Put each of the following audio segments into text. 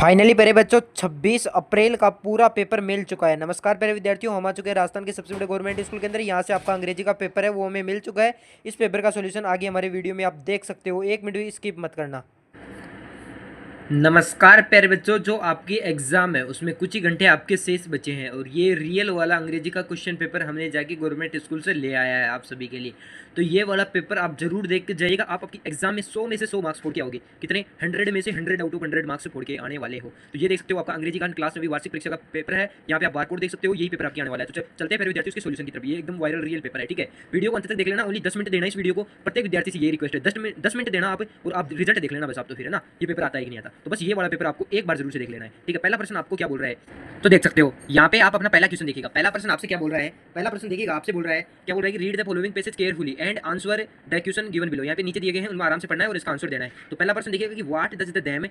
Finally प्यारे बच्चों 26 अप्रैल का पूरा पेपर मिल चुका है। नमस्कार प्यारे विद्यार्थियों, हम आ चुके हैं राजस्थान के सबसे बड़े गवर्नमेंट स्कूल के अंदर। यहाँ से आपका अंग्रेजी का पेपर है वो हमें मिल चुका है। इस पेपर का सॉल्यूशन आगे हमारे वीडियो में आप देख सकते हो, एक मिनट भी स्किप मत करना। नमस्कार प्यारे बच्चों, जो आपकी एग्जाम है उसमें कुछ ही घंटे आपके शेष बचे हैं और ये रियल वाला अंग्रेजी का क्वेश्चन पेपर हमने जाके गवर्नमेंट स्कूल से ले आया है आप सभी के लिए। तो ये वाला पेपर आप जरूर देख के जाइएगा। आप आपकी एग्जाम में 100 में से 100 मार्क्स फोड़ के आओगे। कितने? 100 में से 100 आउट ऑफ 100 मार्क्स फोड़ के आने वाले हो। तो ये देख सकते हो, आपका अंग्रेजी का क्लास में भी वार्षिक परीक्षा का पेपर है। यहाँ पे आप बारकोड देख सकते हो, यही पेपर आपके आने वाला है। तो चलते हैं फिर विद्यार्थियों उसके सोल्यूशन की तरफ। ये एकदम वायरल रियल पेपर है, ठीक है। वीडियो को अंत तक देख लेना, ओनली 10 मिनट देना इस वीडियो को। प्रत्येक विद्यार्थी से ये रिक्वेस्ट है, 10 मिनट देना आप, और आप रिजल्ट देख लेना बस आप। तो फिर है ना, ये पेपर आता है कि नहीं आता। तो बस ये वाला पेपर आपको एक बार जरूर से देख लेना है, ठीक है। पहला प्रश्न आपको क्या बोल रहा है तो देख सकते हो। यहाँ पे आप अपना पहला क्वेश्चन देखिएगा। पहला प्रश्न आपसे क्या बोल रहा है? पहला प्रश्न देखिएगा, आपसे बोल रहा है, क्या बोल रहा है कि read the following passage carefully and answer the question given below. यहाँ पे नीचे दिए गए हैं, उनमें आराम से पढ़ना है और इसका आंसर देना है। तो पहला प्रश्न देखिएगा कि what does the dam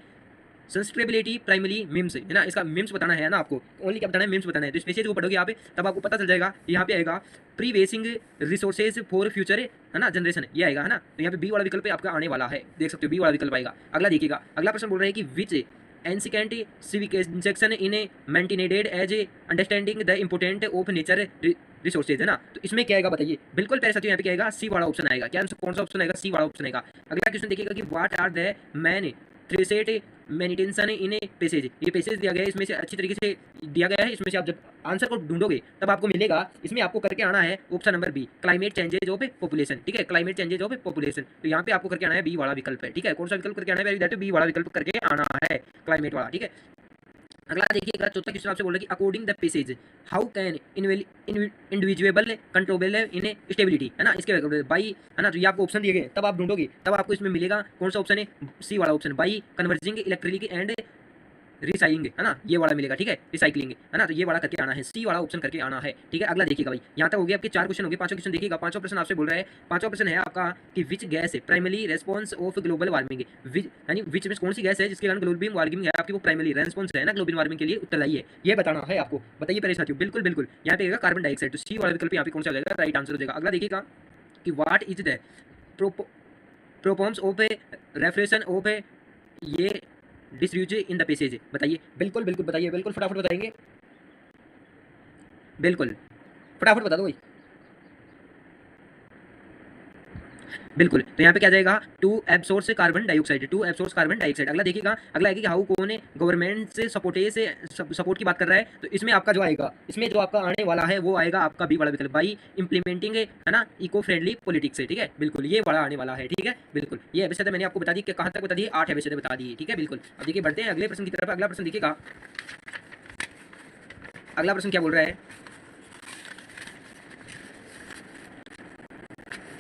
sustainability primary memes, है ना। इसका मिम्स बताना है ना आपको, ओनली क्या बताना है? मिम्स बताना है। तो इस पेज को पढ़ोगे यहाँ पे, तब आपको पता चल जाएगा। यहाँ पे आएगा pre wasting resources for future, है ना, जनरेशन, ये आएगा, है ना। तो यहाँ पे बी वाला विकल्प आपका आने वाला है, देख सकते हो, बी वाला विकल्प आएगा। अगला देखिएगा, अगला प्रश्न बोल रहा है कि which ancient civic injection in a maintained age understanding the important of nature resources, है ना। तो इसमें क्या आएगा बताइए? बिल्कुल प्यारे साथियों, यहाँ पे क्या आएगा? सी वाला ऑप्शन आएगा। क्या कौन सा ऑप्शन आएगा? सी वाला ऑप्शन आएगा। अगला क्वेश्चन देखिएगा कि what are the main threats मेनिटेंशन इन ए पैसेज। ये पैसेज दिया गया है, इसमें से अच्छी तरीके से दिया गया है। इसमें से आप जब आंसर को ढूंढोगे तब आपको मिलेगा। इसमें आपको करके आना है option number B, climate changes of population, ठीक है। क्लाइमेट चेंजेज ऑफ पॉपुलेशन, तो यहाँ पे आपको करके आना है बी वाला विकल्प है, ठीक है। कौन सा विकल्प करके आना है? बी वाला विकल्प करके आना है, क्लाइमेट वाला, ठीक है। अगला देखिएगा, चौथा क्वेश्चन आपसे बोल रहा है कि according the passage how can individual controllable in stability, है ना। इसके बाई, है ना। तो ये आपको ऑप्शन दिए गए, तब आप ढूंढोगे तब आपको इसमें मिलेगा। कौन सा ऑप्शन है? सी वाला option, by converging electric and recycling, है ना, ये वाला मिलेगा, ठीक है। रिसाइकलिंग, है ना। तो ये वाला करके आना है, सी वाला ऑप्शन करके आना है, ठीक है। अगला देखिएगा भाई, यहाँ तक हो गया आपके 4 क्वेश्चन हो गए। पांचवा क्वेश्चन देखिएगा। पांचवा प्रश्न आपसे बोल रहा है, पांचवा प्रश्न है आपका कि which gas primary response of global warming, यानी विच में कौन सी गैस है जिसके कारण ग्लोबल वार्मिंग है आपकी, वो प्राइमरी रेस्पॉन्स है ना ग्लोबल वार्मिंग के लिए उत्तरदायी है, ये बताना है आपको। बताइए पहले साथियों, बिल्कुल बिल्कुल यहाँ पे कार्बन डाइऑक्साइड। तो सी वाला विकल्प यहाँ पे कौन सा हो जाएगा? राइट आंसर हो जाएगा। अगला देखिएगा कि what is the problems of refrigeration of ये डिसयूज इन द पैसेज, बताइए। बिल्कुल बिल्कुल बताइए, बिल्कुल फटाफट बताएंगे, बिल्कुल फटाफट बता दो भाई, बिल्कुल। तो यहाँ पे क्या जाएगा? To absorb carbon dioxide, to absorb carbon dioxide. अगला देखिएगा, अगला है कि हाउ कौन गवर्नमेंट से सपोर्ट की बात कर रहा है। तो इसमें आपका जो आएगा, इसमें जो आपका आने वाला है वो आएगा आपका बी वाला विकल्प, बाई इंप्लीमेंटिंग, है ना, इको फ्रेंडली पॉलिटिक्स, ठीक है। बिल्कुल ये बड़ा आने वाला है, ठीक है। बिल्कुल ये एबिसिड मैंने आपको बता दी कि कहाँ तक बता दी, 8 एबिसिड बता दी, ठीक है। बिल्कुल। अब देखिए बढ़ते हैं अगले प्रश्न की तरफ। अगला प्रश्न देखिएगा, अगला प्रश्न क्या बोल रहा है?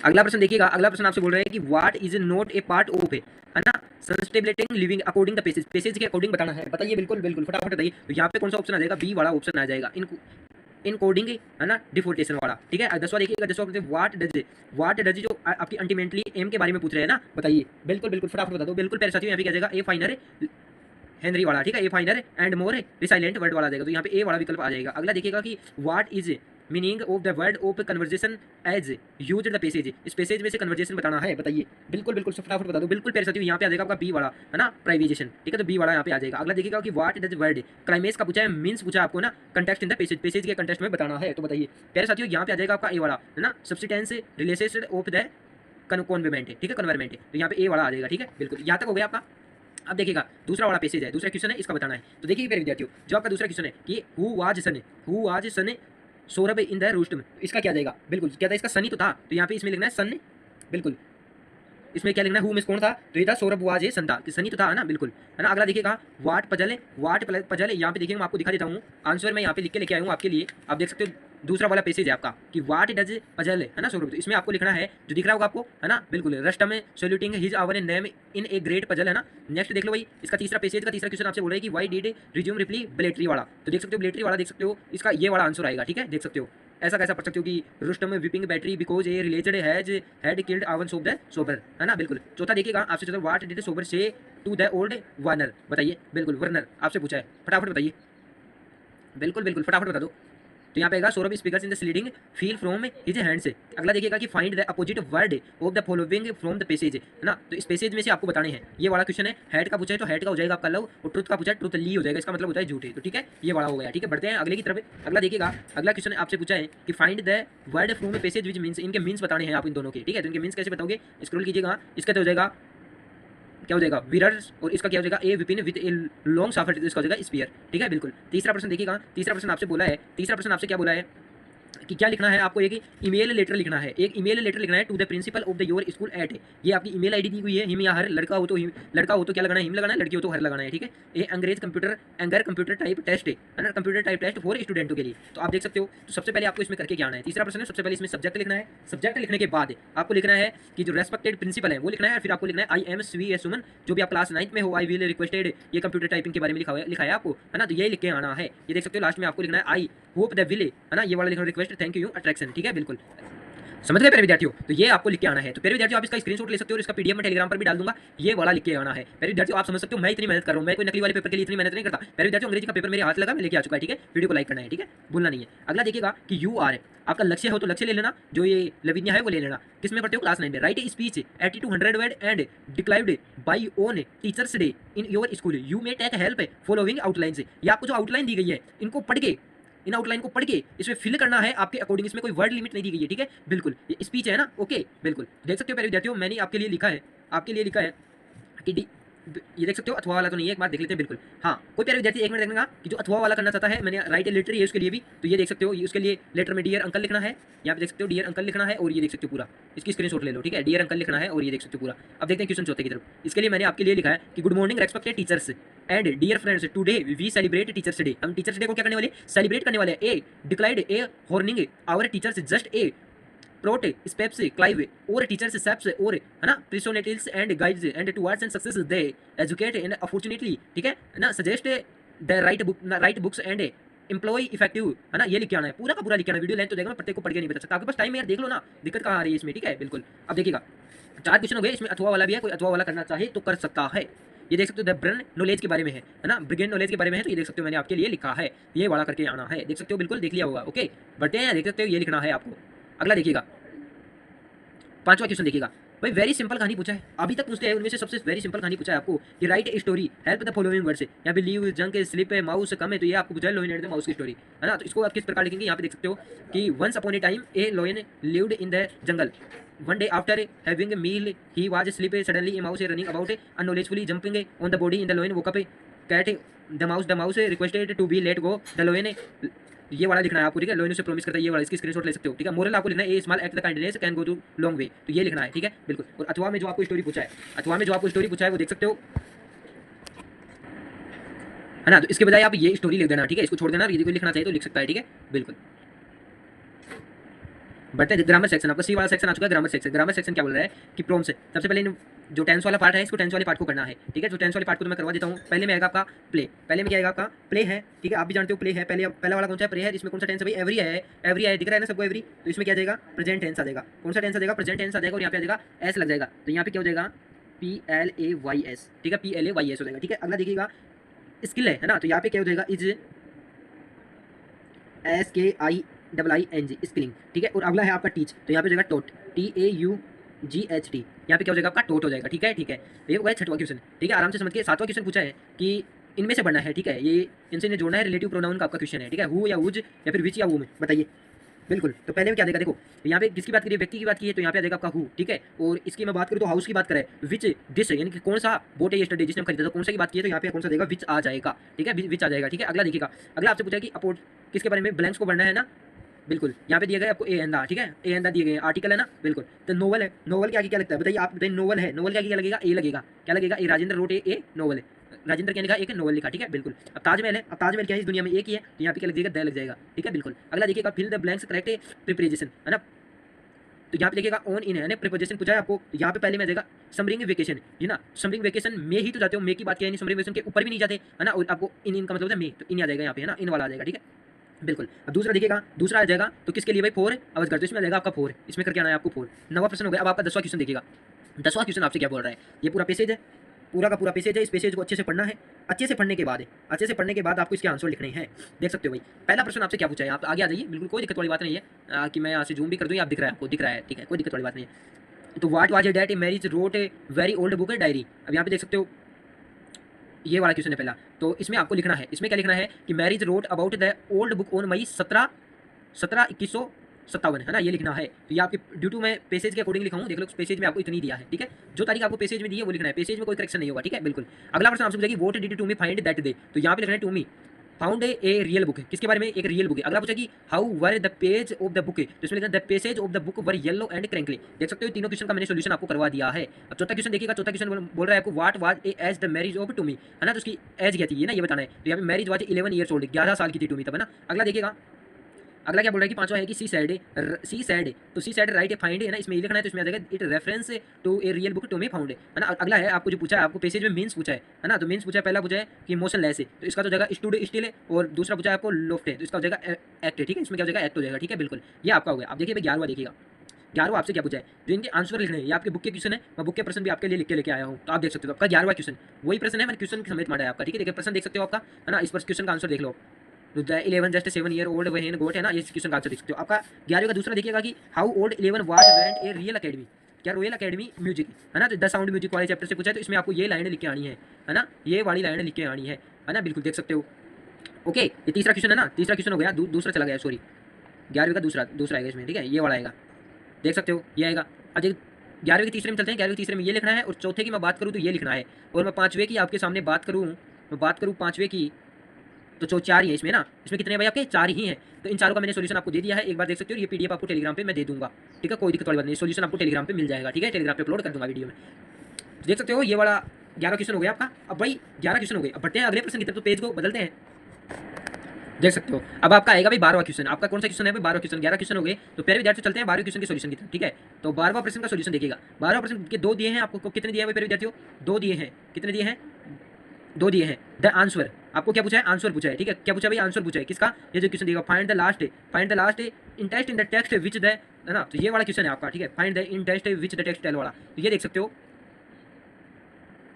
अगला प्रश्न देखिएगा, अगला प्रश्न आपसे बोल रहा है कि what is not a part of, है ना, sustainability living according the passage, passage के अकॉर्डिंग बताना है, बताइए। बिल्कुल बिल्कुल फटाफट बताइए। तो यहाँ पे कौन सा ऑप्शन आ जाएगा? बी वाला ऑप्शन आ जाएगा, इन कोडिंग, है ना, डिफोर्टेशन वाला, ठीक है। दसवां देखिएगा, दसवां व्हाट डज जो आपकी अल्टीमेटली एम के बारे में पूछ रहे हैं ना, बताइए। बिल्कुल बिल्कुल फटाफट बता दो। बिल्कुल पहले साथियों यहाँ पे क्या जाएगा? ए फाइनर हेनरी वाला, ठीक है। A finer and more resilient word वाला जाएगा। तो यहाँ पे ए वाला विकल्प आ जाएगा। अगला देखिएगा कि what is meaning of the word of conversation as use the passage, इस पैसेज में से कन्वर्जेशन बताना है, बताइए। बिल्कुल बिल्कुल फटाफट बता दो। बिल्कुल प्यारे साथियों, यहाँ पे आ जाएगा आपका बी वाला, है ना, प्राइवेजेशन, ठीक है। तो बी वाला यहाँ पे आ जाएगा। अगला देखिएगा कि व्हाट डज वर्ड क्लाइमेक्स का पूछा है, मीन्स पूछा आपको ना, context in the passage, passage के कंटेक्स्ट में बताना है। तो बताइए प्यारे साथियों, यहाँ पे आ जाएगा आपका ए वाला, है ना, substance related of the convent, ठीक है, कन्वायरमेंट। तो यहाँ पे ए वाला आ जाएगा, ठीक है। बिल्कुल यहाँ तक हो गया आपका। अब देखिएगा दूसरा वाला पैसेज है, दूसरा क्वेश्चन है, इसका बताना है। तो देखिए मेरे विद्यार्थियों, जो आपका दूसरा क्वेश्चन है कि who was son Sohrab in the Rustum, इसका क्या जाएगा? बिल्कुल क्या था? इसका सनी तो था, तो यहाँ पे इसमें लिखना है सन, बिल्कुल। इसमें क्या लिखना है? हु में कौन था? तो ये था सौरभ वाज सन था, कि सनी तो था, है ना, बिल्कुल, है ना। अगला देखिएगा वाट पजल, यहाँ पे देखिए मैं आपको दिखा देता हूँ आंसर, मैं यहाँ पे लिख के लेके आया हूँ आपके लिए। आप देख सकते हो दूसरा वाला पैसेज है आपका कि व्हाट डज पजल, है ना, सौरभ। तो इसमें आपको लिखना है, जो दिख रहा होगा आपको, है ना, बिल्कुल, Rustum saluting his our name in a great puzzle, है ना। नेक्स्ट देख लो भाई, इसका तीसरा पैसेज का तीसरा क्वेश्चन आपसे बोल रहा है कि व्हाई डिड रिज्यूम रिप्ली ब्लेटरी वाला। तो देख सकते हो ब्लेटरी वाला, देख सकते हो, इसका ये वाला आंसर आएगा, ठीक है। देख सकते हो ऐसा कैसा पढ़ सकते हो कि रुस्टम whipping battery because A related had killed आवन सोबर, है ना, बिल्कुल। चौथा देखिएगा आपसे, चलो व्हाट डिड सोबर से टू द ओल्ड वार्नर, बताइए। बिल्कुल वर्नर आपसे पूछा है, फटाफट बताइए। बिल्कुल बिल्कुल फटाफट बता दो। तो यहाँ पे आएगा Sohrab speakers in the sliding feel from his hands. अगला देखिएगा कि find the opposite word of the following from the passage, है ना। तो इस पैसेज में से आपको बताने हैं। ये वाला क्वेश्चन है, हेड का पूछा है तो हेड का हो जाएगा आपका लव, और ट्रुथ का पूछा है ट्रुथ ली हो जाएगा, इसका मतलब होता है झूठे। तो ठीक है, ये वाला हो गया। ठीक है, बढ़ते हैं अगले की तरफ। अगला देखिएगा, अगला क्वेश्चन आपसे पूछा है कि find the word from a passage which means, इनके मीन्स बताने हैं आप इन दोनों के। ठीक है, तो इनके मीन्स कैसे बताओगे, स्क्रॉल कीजिएगा। इसका तो हो जाएगा, क्या हो जाएगा, विरर्स, और इसका क्या हो जाएगा, a weapon with a long shaft, इसका हो जाएगा स्पीयर। ठीक है, बिल्कुल। तीसरा प्रश्न देखिएगा, तीसरा प्रश्न आपसे बोला है, तीसरा प्रश्न आपसे क्या बोला है कि क्या लिखना है आपको, एक ईमेल लेटर लिखना है, एक ईमेल लेटर लिखना है to the principal of the your school at. ये आपकी ईमेल आईडी दी हुई है, हिम या हर, लड़का हो तो हिम, लड़का हो तो क्या लगाना है, हिम लगाना है, लड़की हो तो हर लगाना है। ठीक है, ये अंग्रेज कंप्यूटर टाइप टेस्ट है ना, कंप्यूटर टाइप टेस्ट फॉर स्टूडेंटों के लिए। तो आप देख सकते हो, तो सबसे पहले आपको इसमें करके क्या आना है। तीसरा प्रश्न है, सबसे पहले इसमें सब्जेक्ट लिखना है। सब्जेक्ट लिखने के बाद आपको लिखना है कि जो रेस्पेक्टेड प्रिंसिपल है वो लिखना है, फिर आपको लिखना है आई एम स्वी एस सुमन, जो भी आप क्लास 9th में हो, आई विल रिक्वेस्टेड, ये कंप्यूटर टाइपिंग के बारे में लिखा है आपको, है ना। तो ये लिख के आना है। ये देख सकते हो, लास्ट में आपको लिखना है आई होप द विल, है ना, ये वाला लिखना, रिक्वेस्ट थैंक यू अट्रैक्शन। ठीक है, बिल्कुल समझ गए प्यारे विद्यार्थियों। तो ये आपको लिख के आना है। तो प्यारे विद्यार्थियों, आप इसका स्क्रीनशॉट ले सकते हो और इसका पीडीएफ में टेलीग्राम पर भी डाल दूंगा, ये वाला लिख के आना है। प्यारे विद्यार्थियों, आप समझ सकते हो मैं इतनी मेहनत कर रहा हूं, मैं कोई नकली वाले पेपर के लिए इतनी मेहनत नहीं करता। प्यारे विद्यार्थियों, अंग्रेजी का पेपर मेरे हाथ लगा, मैं लेके आ चुका है। ठीक है, वीडियो को लाइक करना है, ठीक है, भूलना नहीं है। अगला देखिएगा कि यू आर, आपका लक्ष्य हो तो लक्ष्य ले लेना, जो ये लविन्या है वो ले लेना। किस में पढ़ते हो, क्लास 9 में। Write a speech 80 to 100 word and delivered by on teachers day in your school, you may take help following outlines. ये आपको जो आउटलाइन दी गई है, इनको पढ़ के, इन आउटलाइन को पढ़ के इसमें फिल करना है आपके अकॉर्डिंग। इसमें कोई वर्ड लिमिट नहीं दी गई है। ठीक है, बिल्कुल, ये स्पीच है ना, ओके, बिल्कुल। देख सकते हो प्यारे विद्यार्थियों, मैंने आपके लिए लिखा है, आपके लिए लिखा है कि ये देख सकते हो, अथवा वाला तो नहीं है, एक बार देख लेते हैं। बिल्कुल, हाँ, कोई प्यारे विद्यार्थी एक मिनट देखना कि जो अथवा वाला करना चाहता है, मैंने राइट ए लेटर है उसके लिए भी, तो ये देख सकते हो, उसके लिए लेटर में डियर अंकल लिखना है। यहाँ पे देख सकते हो डियर अंकल लिखना है, और ये देख सकते हो पूरा, इसकी स्क्रीनशॉट ले लो। ठीक है, डियर अंकल लिखना है, और ये देख सकते हो पूरा। अब देखते हैं क्वेश्चन चौथे की तरफ। इसके लिए मैंने आपके लिए लिखा है कि good morning respected teachers and dear friends, today we celebrate teachers day. हम टीचर्स डे को क्या करने वाले, सेलिब्रेट करने वाले हैं। A declined a honouring our teachers just a parents shapes क्लाइव और टीचर्स सेप्स, और है ना, personalities and guides and towards and success they educate and opportunely. ठीक है ना, suggest the right books and employ effective, है ना, ये लिख के आना है, पूरा का पूरा लिख के आना। वीडियो लेंथ तो देखो, मैं प्रत्येक को पढ़ के नहीं बता सकता, आपके पास टाइम है यार, देख लो ना, दिक्कत कहाँ आ रही है इसमें। ठीक है, बिल्कुल। अब देखिएगा 4 क्वेश्चन हो गए, इसमें अथवा वाला भी है, कोई अथवा वाला करना चाहे तो कर सकता है। ये देख सकते हो, द ब्रेन नॉलेज के बारे में है ना, ब्रिगेड नॉलेज के बारे में है, तो ये देख सकते हो मैंने आपके लिए लिखा है, ये वाला करके आना है। देख सकते हो, बिल्कुल देख लिया होगा। ओके, बढ़ते हैं, देख सकते हो ये लिखना है आपको। अगला देखिएगा, 5वां क्वेश्चन देखिएगा। भाई वेरी सिंपल कहानी पूछा है, अभी तक पूछते हैं उनमें से सबसे वेरी सिंपल कहानी पूछा है आपको कि right a story help the following words. यहाँ पे लीव जंक स्लिप है माउस कम है, तो ये आपको पूछा है लोयन एंड द माउस की स्टोरी, है ना। तो इसको आप किस प्रकार लिखेंगे, यहाँ पे देख सकते हो कि once upon a time a lion lived in the jungle, one day after having meal he was sleep suddenly a mouse running about अननॉलेजफुली jumping on the body in the lion woke up caught the mouse requested to be let go the lion, ये वाला लिखना है आपको। ठीक है, लोयन से promise करता है, ये वाला, इसकी स्क्रीनशॉट ले सकते हो। ठीक है, मोरल आपको लिखना है, a small act the kindness can go to long way, तो ये लिखना है। ठीक है, बिल्कुल। और अथवा में जो आपको स्टोरी पूछा है, अथवा में जो आपको स्टोरी पूछा है वो देख सकते हो, है ना। तो इसके बजाय आप ये स्टोरी लिख देना। ठीक है, इसको छोड़ देना, यदि कोई लिखना चाहिए तो लिख सकता है। ठीक है, बिल्कुल। बढ़ते हैं ग्रामर सेक्शन, आपका सी वाला सेक्शन आ चुका है, ग्रामर सेक्शन। ग्रामर सेक्शन क्या बोल रहा है कि प्रॉम्प्ट से सबसे पहले जो टेंस वाला पार्ट है, इसको टेंस वाले पार्ट को करना है। ठीक है, जो टेंस वाले पार्ट को तो मैं करवा देता हूँ। पहले में आएगा आपका प्ले, पहले में क्या आएगा आपका प्ले है। ठीक है, आप भी जानते हो प्ले है, पहला वाला कौन सा है, प्ले है। इसमें कौन सा टेंस है भाई, एवरी है, एवरी है, दिख रहा है ना सबको एवरी, तो इसमें क्या जाएगा, प्रेजेंट टेंस आ जाएगा। कौन सा टेंस आ जाएगा, प्रेजेंट टेंस आ जाएगा, और यहाँ पे आ जाएगा एस लग जाएगा, तो यहाँ पे क्या हो जाएगा, PLAYS। ठीक है, PLAYS हो जाएगा। ठीक है, अगला देखिएगा स्किल है ना, तो यहाँ पे क्या हो जाएगा, इज SKIING स्किलिंग। ठीक है, और अगला है आपका टीच, तो यहाँ पे हो जाएगा टोट, TAUGHT, यहाँ पे क्या हो जाएगा आपका टोट हो जाएगा। ठीक है, ठीक है, ये हो गया 6वां क्वेश्चन। ठीक है, आराम से समझ के। 7वां क्वेश्चन पूछा है कि इनमें से बढ़ना है। ठीक है, ये इनसे इन्हें जोड़ना है, रिलेटिव प्रोनाउन का आपका क्वेश्चन है। ठीक है, हु या हुज या फिर विच या वुम, बताइए। बिल्कुल, तो पहले में क्या देगा, देखो यहाँ पे किसकी बात करिए, व्यक्ति की बात की है, तो यहाँ पे आ जाएगा आपका हु। ठीक है, और इसकी मैं बात करूँ तो हाउस की बात करें, विच डिश, यानी कि कौन सा बोट है यस्टरडे जिसने हम खरीदा था, कौन सा की बात की है, तो यहाँ पे कौन सा देगा, विच आ जाएगा। ठीक है, विच आ जाएगा। ठीक है, अगला देखिएगा, अगला आपसे पूछा है कि अपोर्ट किसके बारे में, ब्लैंक्स को बढ़ना है ना। बिल्कुल, यहाँ पे दिया गया आपको ए एंड द। ठीक है, ए एंड द दिए गए, आर्टिकल है ना, बिल्कुल। तो नोवेल है, नोवेल क्या क्या लगता है बताइए आप, बताइए। नोवेल है, नोवेल क्या लगेगा, ए लगेगा, क्या लगेगा, ए राजेंद्र रोट ए नोवेल है, राजेंद्र क्या लिखा, एक नोवेल लिखा। ठीक है, बिल्कुल। अब ताजमहल है, अब ताजमहल क्या है, इस दुनिया में एक ही है, तो यहाँ पे क्या लग जाएगा, द लग जाएगा। ठीक है, बिल्कुल। अगला देखिएगा, fill the blanks correct preparation, है ना, तो यहाँ पे लिखिएगा ऑन इन है, प्रिपोजिशन पूछा है आपको, तो यहाँ पे पहले में जाएगा समरिंग वेकेशन, है ना। समरिंग वेकेशन में ही तो जाते हो, मे की बात किया, समरिंग वेकेशन के ऊपर भी नहीं जाते, है ना, और आपको इन का मतलब है मे, तो इन आ जाएगा यहाँ पे, है ना, इन वाला आ जाएगा। ठीक है, बिल्कुल। अब दूसरा देखिएगा, दूसरा आ जाएगा तो किसके लिए भाई, 4 आवर्स कर, तो इसमें आ जाएगा आपका 4, इसमें करके आना है आपको 4। 9वां प्रश्न हो गया। अब आपका 10वां क्वेश्चन देखिएगा। 10वां क्वेश्चन आपसे क्या बोल रहा है, ये पूरा पैसेज है, पूरा का पूरा पैसेज है, इस पैसेज को अच्छे से पढ़ना है। अच्छे से पढ़ने के बाद आपको इसके आंसर लिखने हैं। देख सकते हो भाई, पहला प्रश्न आपसे क्या पूछा है, आप आगे आ जाइए, बिल्कुल कोई दिक्कत वाली बात नहीं है कि मैं यहाँ से जूम भी कर दूँ, आप दिख रहा है, आपको दिख रहा है, ठीक है, कोई दिक्कत वाली बात नहीं है। तो what was that a marriage wrote a very old book है डायरी। अब यहाँ पे देख सकते हो ये वाला क्वेश्चन है पहला। तो इसमें आपको लिखना है, इसमें क्या लिखना है कि marriage wrote about the old book on May 17/2157 है ना, ये लिखना है। तो ये आपके ड्यू टू मैं पेसेज के अकॉर्डिंग लिखा हूँ, देख लो पेसेज में आपको इतनी दिया है, ठीक है, जो तारीख आपको पेसेज में दी है वो लिखना है, पेसेज में कोई करेक्शन नहीं होगा, ठीक है, बिल्कुल। अगला प्रश्न आपसे पूछेगी what did Tommy find that day. तो यहाँ पे लिखना है to me found a real book है, किसके बारे में, एक रियल बुक है। अगला पूछा कि how were the page of the book है, तो इसमें लिखना the pages of the book were yellow and crinkly. देख सकते हो तीनों क्वेश्चन का मैंने सोल्यूशन आपको करवा दिया है। अब चौथा क्वेश्चन देखिएगा, चौथा क्वेश्चन बोल रहा है आपको what was a age the marriage of Tommy, है ना, तो उसकी एज क्या थी, ये ना ये बताना है। तो यहाँ पे मैरिज वाज 11 ईयर्स ओल्ड, 11 साल की थी टूमी तब, है ना। अगला देखिएगा, अगला क्या बोल रहा है कि पांचवा है कि सी सैड, तो सी सैड राइट ए फाइंड है ना, इसमें ये लिखना है, तो इसमें आ जाएगा it reference to a real book to me found, है ना। अगला है आपको जो पूछा है, आपको पेसेज में मीन्स पूछा है ना, तो मीन्स पूछा है, पहला पूछा है कि मोशन लेस है, तो इसका तो जगह स्टूड स्टिल है, और दूसरा पूछा है आपको लोफ्ट है, तो इसका हो जाएगा एक्ट है, ठीक है, इसमें क्या हो जाएगा एक्ट हो जाएगा, ठीक है, बिल्कुल, ये आपका हो गया। आप देखिए भाई 11वां देखिएगा, 11वां आपसे क्या पूछा है, जो इनके आंसर लिखने हैं, ये आपके बुक के क्वेश्चन है, मैं बुक के प्रश्न भी आपके लिए लिख के लेके आया हूँ, तो आप देख सकते हो आपका 11वां क्वेश्चन वही प्रश्न है, मैंने क्वेश्चन समेत मारा है आपका, ठीक है, देखिए प्रश्न देख सकते हो आपका, है ना, इस पर क्वेश्चन का आंसर देख लो। तो 11 जस्ट 7 ईयर ओल्ड वहन गोट है ना, ये क्वेश्चन का आंसर देख सकते हो। आपका 11वें का दूसरा देखिएगा कि how old 11 was went a real academy, क्या रॉयल अकेडमी म्यूजिक, है ना, तो द साउंड म्यूजिक वाले चैप्टर से पूछा है, तो इसमें आपको ये लाइन लिख के आनी है ना, ये वाली लाइन लिख के आनी है ना, बिल्कुल देख सकते हो। ओके, ये तीसरा क्वेश्चन है ना, तीसरा क्वेश्चन हो गया, दूसरा चला गया, सॉरी 11वें का दूसरा आएगा इसमें, ठीक है, ये वाला आएगा, देख सकते हो ये आएगा। अब 11वें के तीसरे में चलते हैं, 11वें के तीसरे में ये लिखना है, और चौथे की मैं बात करूँ तो ये लिखना है, और मैं पाँचवें की आपके सामने बात करूँ पाँचवें की, तो जो 4 ही है इसमें ना, इसमें कितने भाई आपके 4 ही हैं, तो इन चारों का मैंने सोल्यूशन आपको दे दिया है, एक बार देख सकते हो, ये पीडीएफ आपको टेलीग्राम पे मैं दे दूंगा, ठीक है, कोई दिक्कत वाली बात नहीं, सोल्यूशन आपको टेलीग्राम पे मिल जाएगा, ठीक है, टेलीग्राम पे अपलोड कर दूंगा वीडियो में, तो देख सकते हो ये वाला 11 क्वेश्चन हो गया आपका। अब भाई 11 क्वेश्चन हो गए, अब बढ़ते हैं अगले प्रश्न की तरफ, तो पेज को बदलते हैं, देख सकते हो। अब आपका आएगा भाई 12वां क्वेश्चन, आपका कौन सा क्वेश्चन है भाई, 12 क्वेश्चन, 11 क्वेश्चन हो गए, तो प्यारे विद्यार्थी चलते हैं 12वें क्वेश्चन के सोल्यूशन की तरफ, ठीक है। तो 12वां प्रश्न का सोल्यूशन देखिएगा, 12वां प्रश्न के 2 दिए हैं आपको, कितने दिए हैं प्यारे विद्यार्थियों, 2 दिए हैं, कितने दिए हैं, 2 दिए हैं। द आंसर आपको क्या पूछा है, आंसर पूछा है, ठीक है, क्या पूछा भाई, आंसर पूछा है, किसका, ये जो क्वेश्चन दिया find the last interest in the text which the, है ना, तो ये वाला क्वेश्चन है आपका, ठीक है, find the interest which the text tell वाला, तो ये देख सकते हो।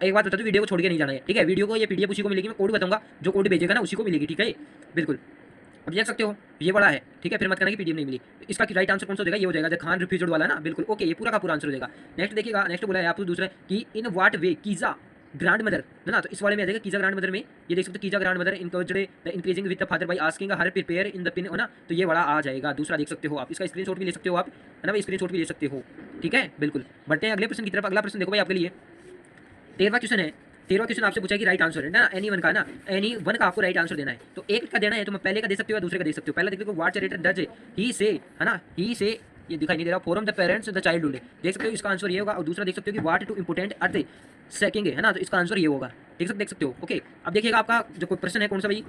एक बात बता दो, वीडियो को छोड़ के नहीं जाना है, ठीक है, वीडियो को ये पीडीएफ उसी को मिलेगी, मैं कोड बताऊंगा, जो कोड भेजेगा ना उसी को मिलेगी, ठीक है, बिल्कुल। अब देख सकते हो ये बड़ा है, ठीक है, फिर मत करना कि पीडीएफ नहीं मिली, तो इसका राइट आंसर कौन सा हो जाएगा, ये हो जाएगा द खान रिफ्यूज्ड वाला ना, बिल्कुल ओके, ये पूरा का पूरा आंसर हो जाएगा। नेक्स्ट देखिएगा, नेक्स्ट बोला है आपको दूसरा कि in what way Kezia grandmother, है ना, तो इस वाले में आ जाएगा कीजा ग्रैंड मदर में, ये देख सकते हो Kezia grandmother encouraged the increasing with the father by asking her prepare in the pin, है ना, तो ये वाला आ जाएगा। दूसरा देख सकते हो आप, इसका स्क्रीनशॉट भी ले सकते हो आप, है ना भाई, स्क्रीनशॉट भी ले सकते हो, ठीक है, बिल्कुल। बढ़ते हैं अगले प्रश्न की तरफ। अगला प्रश्न देखो भाई आपके लिए 13वां क्वेश्चन है, 13वां क्वेश्चन आपसे पूछा कि राइट आंसर है ना, एनी वन का ना, एनी वन का आपको राइट आंसर देना है, तो एक का देना है, तो मैं पहले का दे सकते हो या दूसरे का दे सकते हो। पहला देखते हो व्हाट चैरिटर डज ही से, है ना, ही से, ये दिखाई नहीं दे रहा, from the parents the childhood, देख सकते हो इसका आंसर ये होगा। और दूसरा देख सकते हो कि व्हाट टू इंपोर्टेंट अर्थ सेकिंग है ना, तो इसका आंसर ये होगा, देख सकते हो। ओके, अब देखिएगा आपका जो कोई प्रश्न है कौन सा भाई,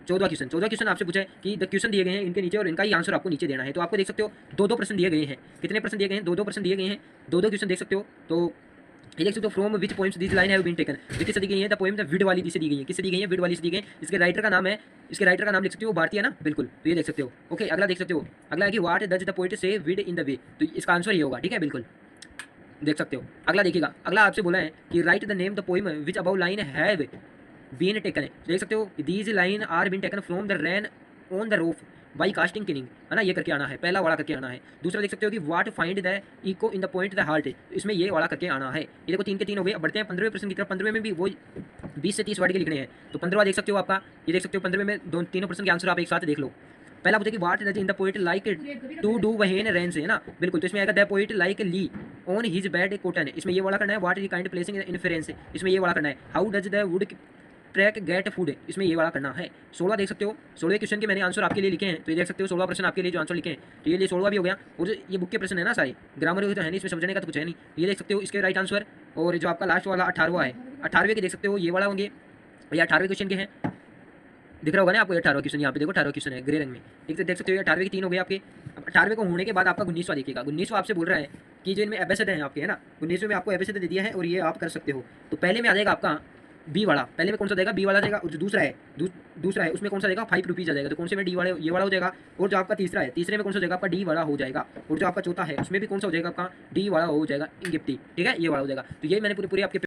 14वां क्वेश्चन आपसे पूछा है कि द क्वेश्चन दिए गए हैं इनके नीचे, और इनका ही आंसर आपको नीचे देना है। तो आपको देख सकते हो 2-2 प्रश्न दिए गए हैं, कितने प्रश्न दिए गए हैं, 2-2 प्रश्न दिए गए हैं, 2-2 क्वेश्चन देख सकते हो। तो ये देख सकते हो from which poems this line have been taken, किससे दी गई है, द पोएम द विड वाली से दी गई है, किससे दी गई है, विड वाली से दी गई है। इसके राइटर का नाम है, इसके राइटर का नाम लिख सकते हो, वो भारतीय है ना, बिल्कुल, तो ये देख सकते हो। ओके, अगला देख सकते हो, अगला है कि व्हाट डज द पोएट से विड इन द वे, तो इसका आंसर ये होगा, ठीक है, बिल्कुल देख सकते हो। अगला देखिएगा, अगला आपसे बोला है कि write the name the poem which above line have been taken, देख सकते हो these line are been taken from the rain on the roof by कास्टिंग किलिंग, है ना, ये करके आना है, पहला वाला करके आना है। दूसरा देख सकते हो कि what find the echo in the point the heart, इसमें ये वाला करके आना है। ये देखो 3 के 3 हो गए। अब बढ़ते हैं 15वें प्रश्न की तरफ। 15वें में भी वो 20 से 30 वर्ड के लिखने हैं, तो 15वां देख सकते हो आपका, ये देख सकते हो 15वें में तीनों प्रश्न के आंसर आप एक साथ देख लो। पहला पूछे कि what does in the poet like to do when rain say, है ना, बिल्कुल, तो इसमें आएगा the poet like lie on his bed cotton, इसमें ये वाला करना है। What is kind placing inference, इसमें ये वाला करना है। How does the wood track get food, इसमें ये वाला करना है। 16 देख सकते हो, 16वें क्वेश्चन के मैंने आंसर आपके लिए लिखे हैं, तो ये देख सकते हो 16 प्रश्न आपके लिए जो आंसर लिखे हैं, तो ये 16वां भी हो गया। और ये बुक के प्रश्न है ना सारे, ग्रामर तो है नहीं, इसमें समझने का तो कुछ है नहीं, ये देख सकते हो इसके राइट आंसर। और जो आपका लास्ट वाला 18वां है, 18वें के देख सकते हो ये वाला होंगे, ये 18वें क्वेश्चन के हैं, दिख रहा होगा ना आपको 18वां क्वेश्चन, यहाँ पे देखो 18वां क्वेश्चन है ग्रे रंग में, देख सकते हो। 18वें के 3 हो गए आपके। अब 18वें को होने के बाद आपका 19वां देखिएगा। 19वां आपसे बोल रहा है कि जो इनमें एबेसिड है आपके, है ना, 19वें में आपको एबेसिड दे दिया है और ये आप कर सकते हो। तो पहले में आ जाएगा आपका बी वाला, पहले में कौन सा देगा, बी वाला देगा। और जो दूसरा है उसमें कौन सा देगा, 5 रुपीज़ आ जाएगा, तो कौन से में डी वाले ये वाला हो जाएगा। और जो आपका तीसरा है, तीसरे में कौन सा देगा आपका डी वाला हो जाएगा। और जो आपका चौथा है उसमें भी कौन सा हो जाएगा आपका डी वाला हो जाएगा, इंगिप्टी, ठीक है, ये वाला हो जाएगा। तो ये मैंने पूरी आपके